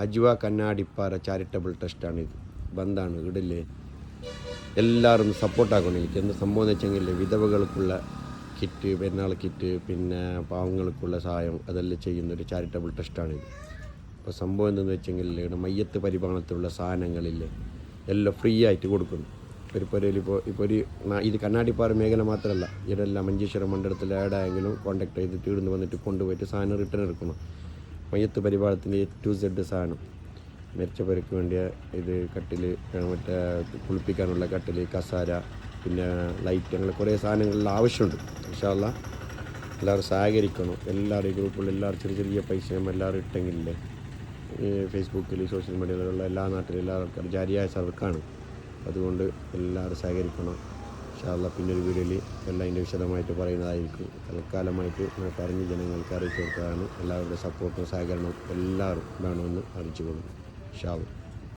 Ajwa Kannadippara charitable ട്രസ്റ്റാണിത്. ബന്ധാണ് ഇടില്ലേ. എല്ലാവരും സപ്പോർട്ടാക്കണം. എനിക്ക് എന്ത് സംഭവം എന്ന് വെച്ചെങ്കിൽ വിധവകൾക്കുള്ള കിറ്റ്, പെരുന്നാൾ കിറ്റ്, പിന്നെ പാവങ്ങൾക്കുള്ള സഹായം അതെല്ലാം ചെയ്യുന്നൊരു ചാരിറ്റബിൾ ട്രസ്റ്റാണിത്. അപ്പോൾ സംഭവം എന്തെന്ന് വെച്ചെങ്കിൽ ഇവിടെ മയ്യത്ത് പരിപാലനത്തിലുള്ള സാധനങ്ങളില്ലേ എല്ലാം ഫ്രീ ആയിട്ട് കൊടുക്കുന്നു. ഒരു പുരയിൽ ഇപ്പോൾ ഇത് കണ്ണാടിപ്പാറ മേഖല മാത്രമല്ല, ഇവിടെല്ലാം മഞ്ചേശ്വരം മണ്ഡലത്തിൽ എവിടെയെങ്കിലും കോൺടാക്ട് ചെയ്തിട്ട് ഇവിടുന്ന് വന്നിട്ട് കൊണ്ടുപോയിട്ട് സാധനം റിട്ടേൺ എടുക്കണം. മയ്യത്ത് പരിപാലനത്തിൻ്റെ A to Z സാധനം, മരിച്ചവർക്ക് വേണ്ടിയ ഇത് കട്ടിൽ, മറ്റേ കുളിപ്പിക്കാനുള്ള കട്ടിൽ, കസാര, പിന്നെ ലൈറ്റ്, അങ്ങനെ കുറേ സാധനങ്ങളിൽ ആവശ്യമുണ്ട്. ഇൻഷാ അല്ലാഹ് എല്ലാവരും സഹകരിക്കണം. എല്ലാവരും ഗ്രൂപ്പുകളിൽ എല്ലാവരും ചെറിയ ചെറിയ പൈസയും എല്ലാവരും ഇട്ടെങ്കിലേ ഫേസ്ബുക്കിൽ സോഷ്യൽ മീഡിയയിലുള്ള എല്ലാ നാട്ടിലും എല്ലാ ആൾക്കാരും ജാരിയായ സർക്കാണ്. അതുകൊണ്ട് എല്ലാവരും സഹകരിക്കണം. ഇൻഷാ അല്ലാഹ് പിന്നൊരു വീഡിയോയിൽ എല്ലാം അതിൻ്റെ വിശദമായിട്ട് പറയുന്നതായിരിക്കും. തൽക്കാലമായിട്ട് പറഞ്ഞ് ജനങ്ങൾക്ക് അറിയിച്ചു കൊടുക്കുകയാണ്. എല്ലാവരുടെ സപ്പോർട്ടും സഹകരണവും എല്ലാവരും വേണമെന്ന് അറിയിച്ചു കൊടുക്കും. ഇൻഷാ അല്ലാഹ്.